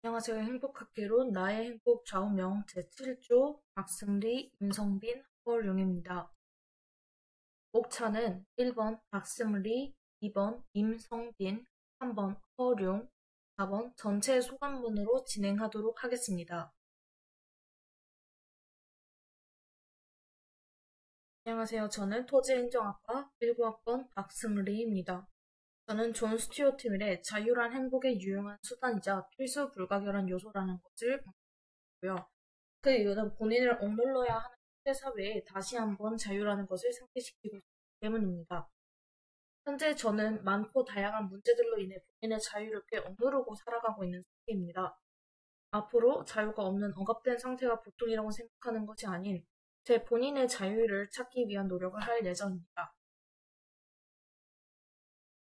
안녕하세요. 행복학개론 나의 행복 좌우명 제7조 박승리, 임성빈, 허울용입니다. 목차는 1번 박승리, 2번 임성빈, 3번 허울용, 4번 전체 소감문으로 진행하도록 하겠습니다. 안녕하세요. 저는 토지행정학과 19학번 박승리입니다. 저는 존 스튜어트 밀의 자유란 행복의 유용한 수단이자 필수 불가결한 요소라는 것을 고요. 그 이유는 본인을 억눌러야 하는 현대사회에 다시 한번 자유라는 것을 상기시키고 있기 때문입니다. 현재 저는 많고 다양한 문제들로 인해 본인의 자유를 꽤 억누르고 살아가고 있는 상태입니다. 앞으로 자유가 없는 억압된 상태가 보통이라고 생각하는 것이 아닌 제 본인의 자유를 찾기 위한 노력을 할 예정입니다.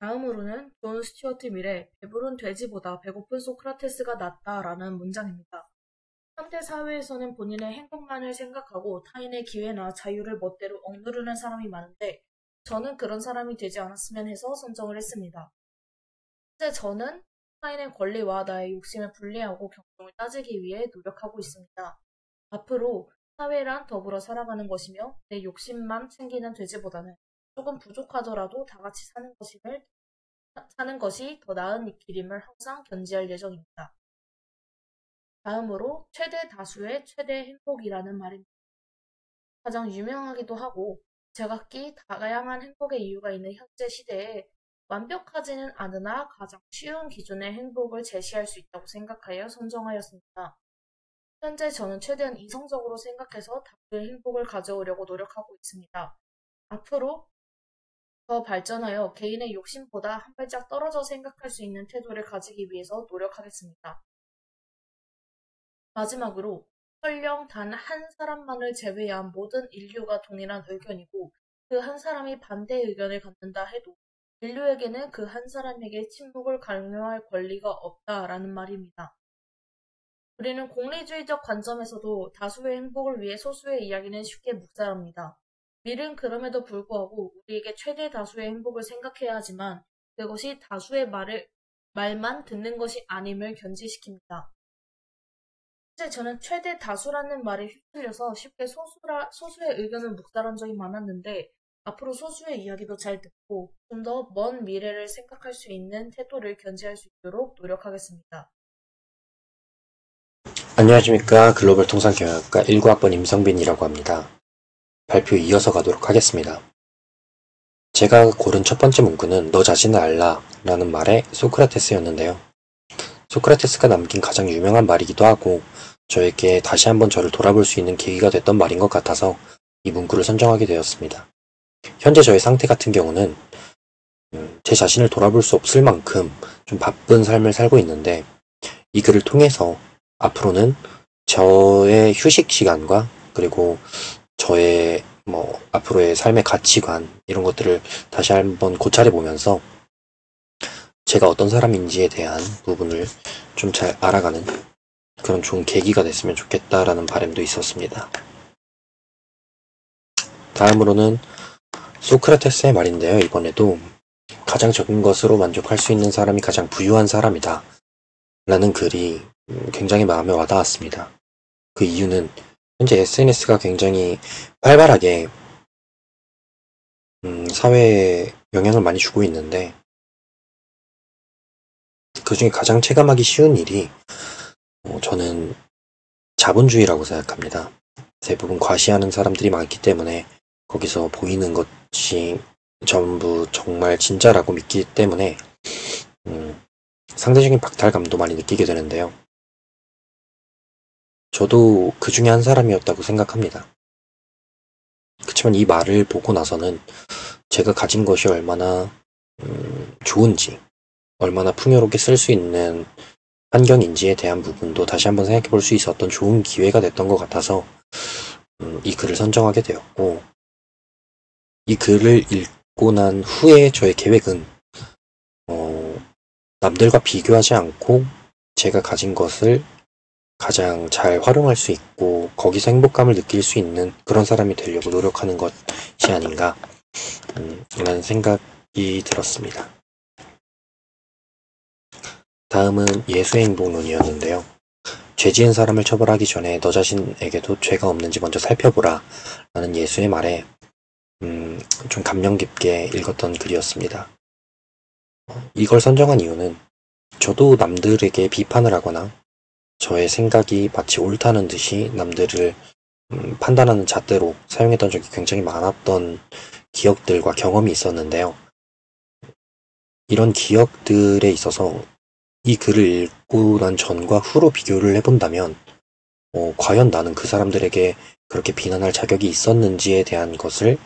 다음으로는 존 스튜어트 밀의 배부른 돼지보다 배고픈 소크라테스가 낫다라는 문장입니다. 현대 사회에서는 본인의 행복만을 생각하고 타인의 기회나 자유를 멋대로 억누르는 사람이 많은데 저는 그런 사람이 되지 않았으면 해서 선정을 했습니다. 현재 저는 타인의 권리와 나의 욕심을 분리하고 경종을 따지기 위해 노력하고 있습니다. 앞으로 사회랑 더불어 살아가는 것이며 내 욕심만 챙기는 돼지보다는 조금 부족하더라도 다 같이 사는 것이 더 나은 길임을 항상 견지할 예정입니다. 다음으로 최대 다수의 최대 행복이라는 말입니다. 가장 유명하기도 하고 제각기 다양한 행복의 이유가 있는 현재 시대에 완벽하지는 않으나 가장 쉬운 기준의 행복을 제시할 수 있다고 생각하여 선정하였습니다. 현재 저는 최대한 이성적으로 생각해서 다수의 행복을 가져오려고 노력하고 있습니다. 앞으로 더 발전하여 개인의 욕심보다 한 발짝 떨어져 생각할 수 있는 태도를 가지기 위해서 노력하겠습니다. 마지막으로 설령 단 한 사람만을 제외한 모든 인류가 동일한 의견이고 그 한 사람이 반대 의견을 갖는다 해도 인류에게는 그 한 사람에게 침묵을 강요할 권리가 없다라는 말입니다. 우리는 공리주의적 관점에서도 다수의 행복을 위해 소수의 이야기는 쉽게 묵살합니다. 밀은 그럼에도 불구하고 우리에게 최대 다수의 행복을 생각해야 하지만 그것이 다수의 말만 듣는 것이 아님을 견지시킵니다. 실제 저는 최대 다수라는 말에 휩쓸려서 쉽게 소수의 의견을 묵살한 적이 많았는데 앞으로 소수의 이야기도 잘 듣고 좀 더 먼 미래를 생각할 수 있는 태도를 견지할 수 있도록 노력하겠습니다. 안녕하십니까. 글로벌 통상경영학과 19학번 임성빈이라고 합니다. 발표 이어서 가도록 하겠습니다. 제가 고른 첫 번째 문구는 너 자신을 알라 라는 말의 소크라테스였는데요. 소크라테스가 남긴 가장 유명한 말이기도 하고 저에게 다시 한번 저를 돌아볼 수 있는 계기가 됐던 말인 것 같아서 이 문구를 선정하게 되었습니다. 현재 저의 상태 같은 경우는 제 자신을 돌아볼 수 없을 만큼 좀 바쁜 삶을 살고 있는데 이 글을 통해서 앞으로는 저의 휴식 시간과 그리고 저의 앞으로의 삶의 가치관 이런 것들을 다시 한번 고찰해 보면서 제가 어떤 사람인지에 대한 부분을 좀 잘 알아가는 그런 좋은 계기가 됐으면 좋겠다라는 바람도 있었습니다. 다음으로는 소크라테스의 말인데요. 이번에도 가장 적은 것으로 만족할 수 있는 사람이 가장 부유한 사람이다 라는 글이 굉장히 마음에 와닿았습니다. 그 이유는 현재 SNS가 굉장히 활발하게 사회에 영향을 많이 주고 있는데 그 중에 가장 체감하기 쉬운 일이 저는 자본주의라고 생각합니다. 대부분 과시하는 사람들이 많기 때문에 거기서 보이는 것이 전부 정말 진짜라고 믿기 때문에 상대적인 박탈감도 많이 느끼게 되는데요. 저도 그 중에 한 사람이었다고 생각합니다. 그렇지만 이 말을 보고 나서는 제가 가진 것이 얼마나 좋은지, 얼마나 풍요롭게 쓸 수 있는 환경인지에 대한 부분도 다시 한번 생각해 볼 수 있었던 좋은 기회가 됐던 것 같아서 이 글을 선정하게 되었고 이 글을 읽고 난 후에 저의 계획은 남들과 비교하지 않고 제가 가진 것을 가장 잘 활용할 수 있고 거기서 행복감을 느낄 수 있는 그런 사람이 되려고 노력하는 것이 아닌가 라는 생각이 들었습니다. 다음은 예수의 행복론이었는데요. 죄 지은 사람을 처벌하기 전에 너 자신에게도 죄가 없는지 먼저 살펴보라 라는 예수의 말에 좀 감명 깊게 읽었던 글이었습니다. 이걸 선정한 이유는 저도 남들에게 비판을 하거나 저의 생각이 마치 옳다는 듯이 남들을 판단하는 잣대로 사용했던 적이 굉장히 많았던 기억들과 경험이 있었는데요. 이런 기억들에 있어서 이 글을 읽고 난 전과 후로 비교를 해본다면 과연 나는 그 사람들에게 그렇게 비난할 자격이 있었는지에 대한 것을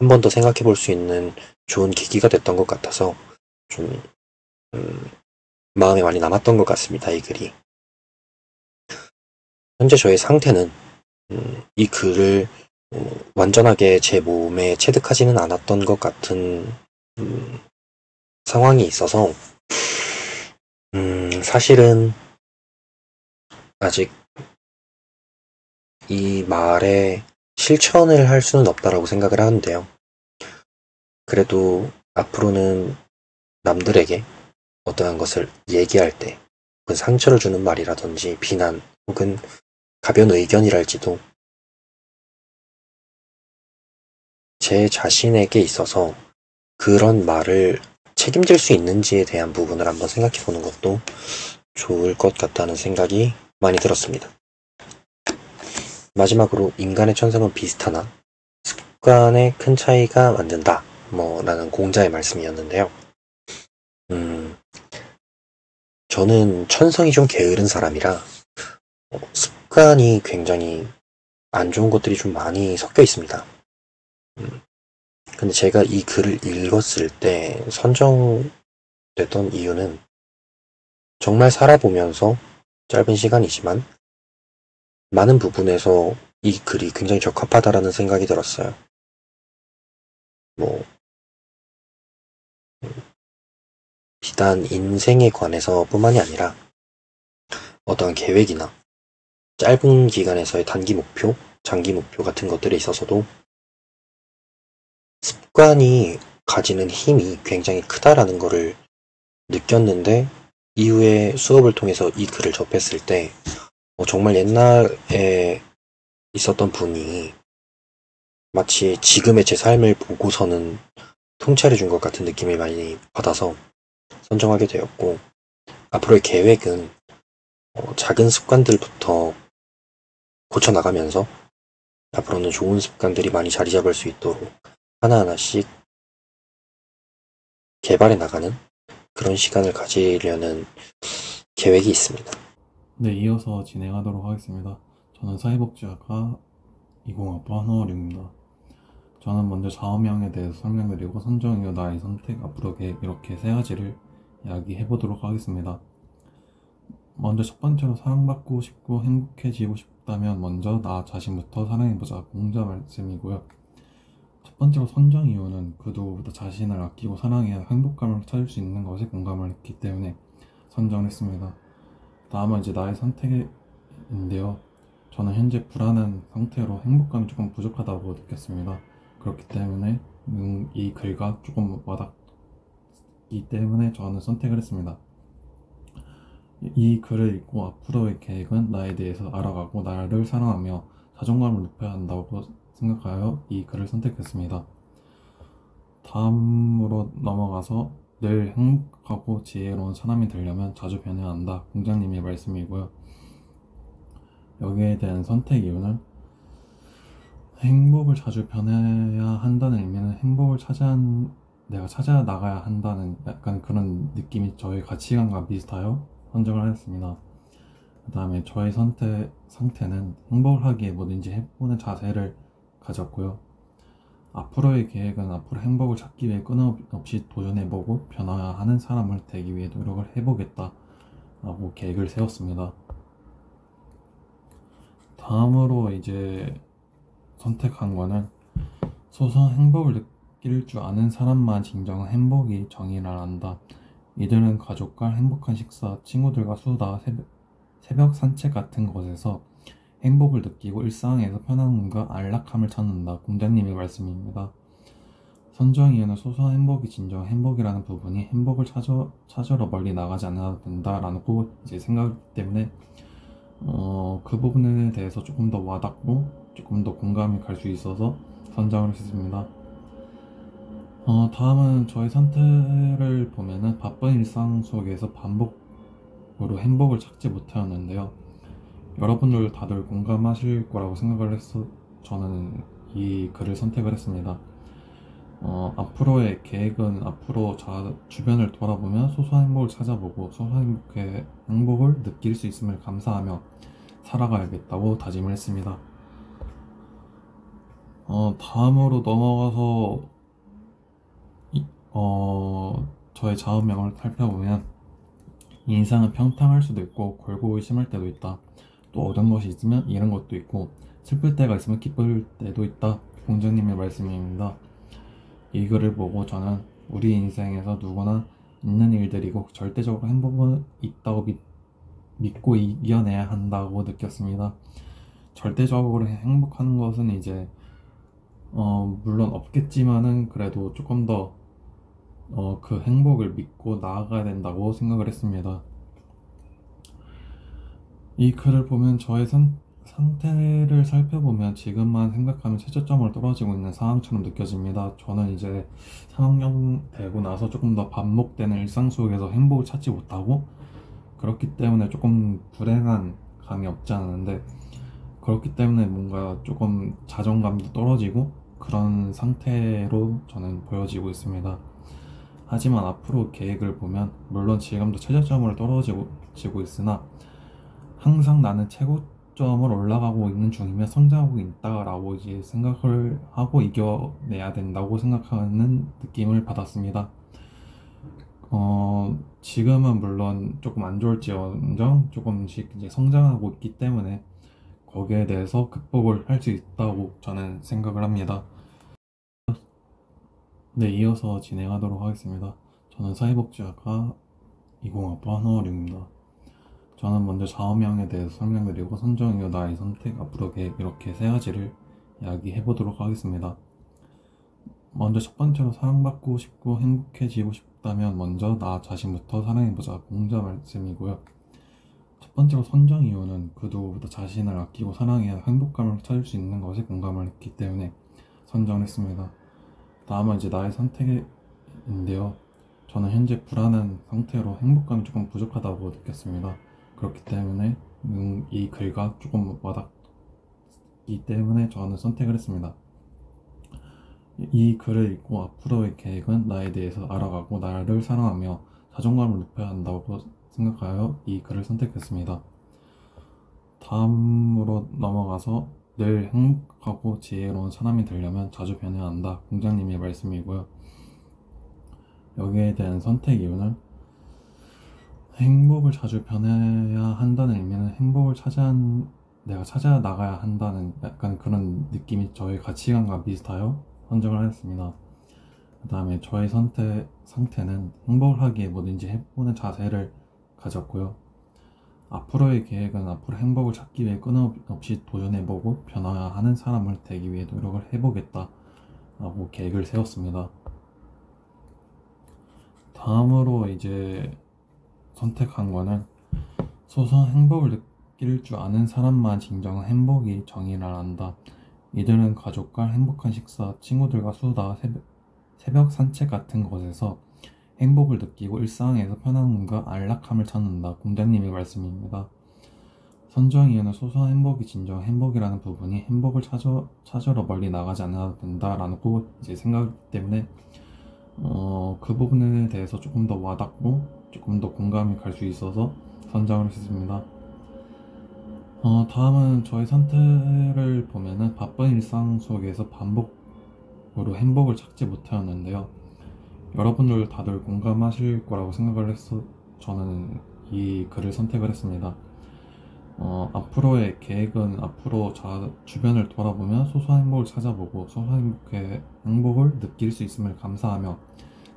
한 번 더 생각해 볼 수 있는 좋은 계기가 됐던 것 같아서 좀 마음에 많이 남았던 것 같습니다. 이 글이. 현재 저의 상태는 이 글을 완전하게 제 몸에 체득하지는 않았던 것 같은 상황이 있어서 사실은 아직 이 말에 실천을 할 수는 없다라고 생각을 하는데요. 그래도 앞으로는 남들에게 어떠한 것을 얘기할 때 혹은 상처를 주는 말이라든지 비난 혹은 가벼운 의견이랄지도 제 자신에게 있어서 그런 말을 책임질 수 있는지에 대한 부분을 한번 생각해 보는 것도 좋을 것 같다는 생각이 많이 들었습니다. 마지막으로 인간의 천성은 비슷하나 습관에 큰 차이가 만든다 라는 공자의 말씀이었는데요. 저는 천성이 좀 게으른 사람이라 습관이 굉장히 안 좋은 것들이 좀 많이 섞여 있습니다. 근데 제가 이 글을 읽었을 때 선정됐던 이유는 정말 살아보면서 짧은 시간이지만 많은 부분에서 이 글이 굉장히 적합하다라는 생각이 들었어요. 비단 인생에 관해서 뿐만이 아니라 어떤 계획이나 짧은 기간에서의 단기 목표, 장기 목표 같은 것들에 있어서도 습관이 가지는 힘이 굉장히 크다라는 것을 느꼈는데 이후에 수업을 통해서 이 글을 접했을 때 정말 옛날에 있었던 분이 마치 지금의 제 삶을 보고서는 통찰해 준 것 같은 느낌을 많이 받아서 선정하게 되었고 앞으로의 계획은 작은 습관들부터 고쳐나가면서 앞으로는 좋은 습관들이 많이 자리 잡을 수 있도록 하나하나씩 개발해 나가는 그런 시간을 가지려는 계획이 있습니다. 네, 이어서 진행하도록 하겠습니다. 저는 사회복지학과 20학번 한호월입니다. 저는 먼저 좌우명에 대해서 설명드리고 선정 이후 나의 선택, 앞으로 계획 이렇게 세 가지를 이야기해보도록 하겠습니다. 먼저 첫 번째로 사랑받고 싶고 행복해지고 싶다면 먼저 나 자신부터 사랑해보자, 공자 말씀이고요. 첫 번째로 선정 이유는 그 누구보다 자신을 아끼고 사랑해야 행복감을 찾을 수 있는 것에 공감을 했기 때문에 선정을 했습니다. 다음은 이제 나의 선택인데요. 저는 현재 불안한 상태로 행복감이 조금 부족하다고 느꼈습니다. 그렇기 때문에 이 글과 조금 와닿기 때문에 저는 선택을 했습니다. 이 글을 읽고 앞으로의 계획은 나에 대해서 알아가고 나를 사랑하며 자존감을 높여야 한다고 생각하여 이 글을 선택했습니다. 다음으로 넘어가서 늘 행복하고 지혜로운 사람이 되려면 자주 변해야 한다, 공자님의 말씀이고요. 여기에 대한 선택 이유는 행복을 자주 변해야 한다는 의미는 행복을 내가 찾아 나가야 한다는 약간 그런 느낌이 저의 가치관과 비슷하여 선정을 하였습니다. 그 다음에 저의 상태는 행복을 하기에 뭐든지 해보는 자세를 가졌고요. 앞으로의 계획은 앞으로 행복을 찾기 위해 끊임없이 도전해보고 변화하는 사람을 되기 위해 노력을 해보겠다라고 계획을 세웠습니다. 다음으로 이제 선택한 거는 소소한 행복을 느낄 줄 아는 사람만 진정한 행복이 정의를 한다. 이들은 가족과 행복한 식사, 친구들과 수다, 새벽 산책 같은 곳에서 행복을 느끼고 일상에서 편안함과 안락함을 찾는다. 공자님의 말씀입니다. 선정 이유는 소소한 행복이 진정 행복이라는 부분이 행복을 찾으러 멀리 나가지 않아도 된다라고 이제 생각 때문에 그 부분에 대해서 조금 더 와닿고 조금 더 공감이 갈 수 있어서 선정을 했습니다. 다음은 저의 선택을 보면은 바쁜 일상 속에서 반복으로 행복을 찾지 못하였는데요. 여러분들 다들 공감하실 거라고 생각을 해서 저는 이 글을 선택을 했습니다. 앞으로의 계획은 앞으로 주변을 돌아보며 소소한 행복을 찾아보고 소소한 행복을 느낄 수 있음을 감사하며 살아가야겠다고 다짐을 했습니다. 다음으로 넘어가서 저의 좌우명을 살펴보면 인생은 평탄할 수도 있고 골고루 심할 때도 있다. 또 얻은 것이 있으면 잃은 것도 있고 슬플 때가 있으면 기쁠 때도 있다. 공자님의 말씀입니다. 이 글을 보고 저는 우리 인생에서 누구나 있는 일들이고 절대적으로 행복은 있다고 믿고 이겨내야 한다고 느꼈습니다. 절대적으로 행복한 것은 이제 물론 없겠지만은 그래도 조금 더 그 행복을 믿고 나아가야 된다고 생각을 했습니다. 이 글을 보면 저의 상태를 살펴보면 지금만 생각하면 최저점으로 떨어지고 있는 상황처럼 느껴집니다. 저는 이제 3학년 되고 나서 조금 더 반복되는 일상 속에서 행복을 찾지 못하고 그렇기 때문에 조금 불행한 감이 없지 않은데 그렇기 때문에 뭔가 조금 자존감도 떨어지고 그런 상태로 저는 보여지고 있습니다. 하지만 앞으로 계획을 보면 물론 지금도 최저점으로 떨어지고 있으나 항상 나는 최고점을 올라가고 있는 중이며 성장하고 있다라고 이제 생각을 하고 이겨내야 된다고 생각하는 느낌을 받았습니다. 지금은 물론 조금 안 좋을지언정 조금씩 이제 성장하고 있기 때문에 거기에 대해서 극복을 할 수 있다고 저는 생각을 합니다. 네, 이어서 진행하도록 하겠습니다. 저는 사회복지학과 20학번 한호령입니다. 저는 먼저 좌우명에 대해서 설명드리고 선정 이유, 나의 선택, 앞으로 계획 이렇게 세 가지를 이야기해 보도록 하겠습니다. 먼저 첫 번째로 사랑받고 싶고 행복해지고 싶다면 먼저 나 자신부터 사랑해보자. 공자 말씀이고요. 첫 번째로 선정 이유는 그 누구보다 자신을 아끼고 사랑해야 행복감을 찾을 수 있는 것에 공감을 했기 때문에 선정을 했습니다. 다음은 이제 나의 선택인데요. 저는 현재 불안한 상태로 행복감이 조금 부족하다고 느꼈습니다. 그렇기 때문에 이 글과 조금 와닿기 때문에 저는 선택을 했습니다. 이 글을 읽고 앞으로의 계획은 나에 대해서 알아가고 나를 사랑하며 자존감을 높여야 한다고 생각하여 이 글을 선택했습니다. 다음으로 넘어가서 늘 행복하고 지혜로운 사람이 되려면 자주 변해야 한다. 공자님의 말씀이고요. 여기에 대한 선택 이유는 행복을 자주 변해야 한다는 의미는 행복을 내가 찾아 나가야 한다는 약간 그런 느낌이 저의 가치관과 비슷하여 선정을 하였습니다. 그 다음에 저의 상태는 행복을 하기에 뭐든지 해보는 자세를 가졌고요. 앞으로의 계획은 앞으로 행복을 찾기 위해 끊임없이 도전해보고 변화하는 사람을 되기 위해 노력을 해보겠다 라고 계획을 세웠습니다. 다음으로 이제 선택한 거는 소소한 행복을 느낄 줄 아는 사람만 진정한 행복이 정의를 안다. 이들은 가족과 행복한 식사, 친구들과 수다, 새벽 산책 같은 곳에서 행복을 느끼고 일상에서 편안함과 안락함을 찾는다. 공자님의 말씀입니다. 선정 이유는 소소한 행복이 진정 행복이라는 부분이 행복을 찾으러 멀리 나가지 않아도 된다라고 이제 생각 때문에 그 부분에 대해서 조금 더 와닿고 조금 더 공감이 갈 수 있어서 선정을 했습니다. 다음은 저의 선택을 보면은 바쁜 일상 속에서 반복으로 행복을 찾지 못하였는데요. 여러분들 다들 공감하실 거라고 생각을 해서 저는 이 글을 선택을 했습니다. 앞으로의 계획은 앞으로 주변을 돌아보며 소소한 행복을 찾아보고 소소한 행복을 느낄 수 있음을 감사하며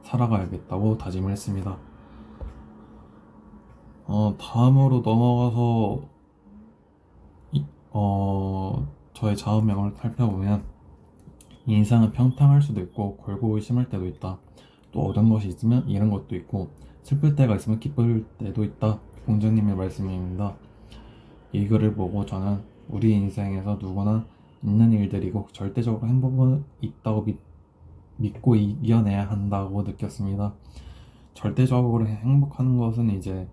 살아가야겠다고 다짐을 했습니다. 다음으로 넘어가서 저의 좌우명을 살펴보면 이 인생은 평평할 수도 있고 골고루 심을 때도 있다. 또 얻은 것이 있으면 잃은 것도 있고 슬플 때가 있으면 기쁠 때도 있다. 공자님의 말씀입니다. 이 글을 보고 저는 우리 인생에서 누구나 있는 일들이고 절대적으로 행복은 있다고 믿고 이겨내야 한다고 느꼈습니다. 절대적으로 행복한 것은 이제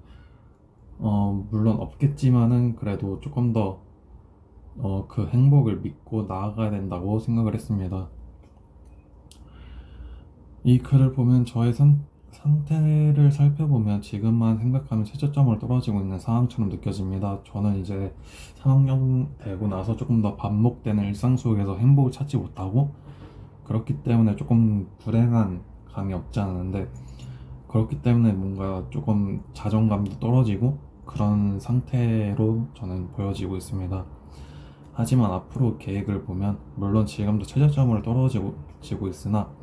물론 없겠지만은 그래도 조금 더 그 행복을 믿고 나아가야 된다고 생각을 했습니다. 이 글을 보면 저의 상태를 살펴보면 지금만 생각하면 최저점으로 떨어지고 있는 상황처럼 느껴집니다. 저는 이제 3학년 되고 나서 조금 더 반복되는 일상 속에서 행복을 찾지 못하고 그렇기 때문에 조금 불행한 감이 없지 않은데 그렇기 때문에 뭔가 조금 자존감도 떨어지고 그런 상태로 저는 보여지고 있습니다. 하지만 앞으로 계획을 보면 물론 지금도 최저점으로 떨어지고 있으나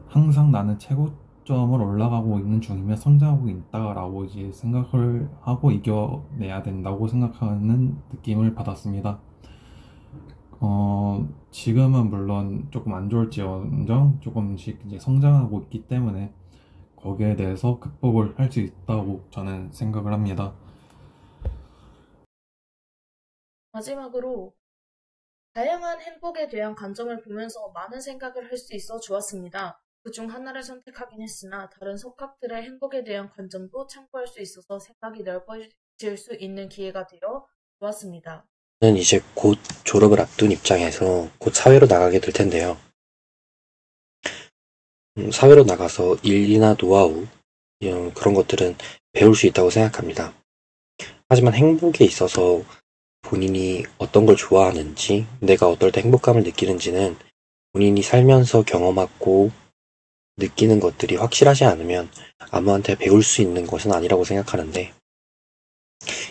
항상 나는 최고점을 올라가고 있는 중이며 성장하고 있다라고 이제 생각을 하고 이겨내야 된다고 생각하는 느낌을 받았습니다. 지금은 물론 조금 안 좋을지언정 조금씩 이제 성장하고 있기 때문에 거기에 대해서 극복을 할 수 있다고 저는 생각을 합니다. 마지막으로 다양한 행복에 대한 관점을 보면서 많은 생각을 할 수 있어 좋았습니다. 그중 하나를 선택하긴 했으나 다른 속학들의 행복에 대한 관점도 참고할 수 있어서 생각이 넓어질 수 있는 기회가 되어 좋았습니다. 저는 이제 곧 졸업을 앞둔 입장에서 곧 사회로 나가게 될 텐데요. 사회로 나가서 일이나 노하우 이런 그런 것들은 배울 수 있다고 생각합니다. 하지만 행복에 있어서 본인이 어떤 걸 좋아하는지, 내가 어떨 때 행복감을 느끼는지는 본인이 살면서 경험하고 느끼는 것들이 확실하지 않으면 아무한테 배울 수 있는 것은 아니라고 생각하는데,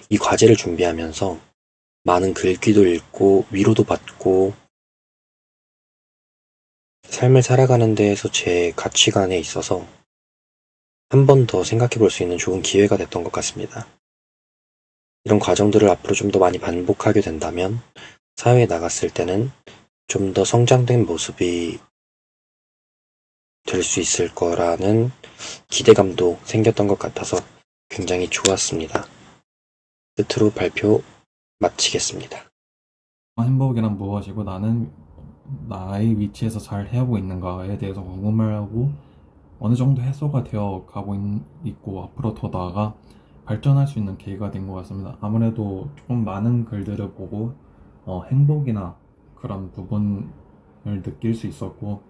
이 과제를 준비하면서 많은 글귀도 읽고 위로도 받고 삶을 살아가는 데에서 제 가치관에 있어서 한 번 더 생각해 볼 수 있는 좋은 기회가 됐던 것 같습니다. 이런 과정들을 앞으로 좀 더 많이 반복하게 된다면 사회에 나갔을 때는 좀 더 성장된 모습이 될 수 있을 거라는 기대감도 생겼던 것 같아서 굉장히 좋았습니다. 끝으로 발표 마치겠습니다. 행복이란 무엇이고 나는 나의 위치에서 잘 해오고 있는가에 대해서 궁금해하고 어느 정도 해소가 되어 가고 있고 앞으로 더 나아가 발전할 수 있는 계기가 된 것 같습니다. 아무래도 조금 많은 글들을 보고 행복이나 그런 부분을 느낄 수 있었고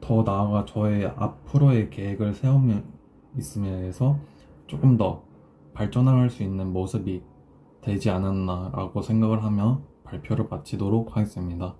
더 나아가 저의 앞으로의 계획을 있으면서 조금 더 발전할 수 있는 모습이 되지 않았나라고 생각을 하며 발표를 마치도록 하겠습니다.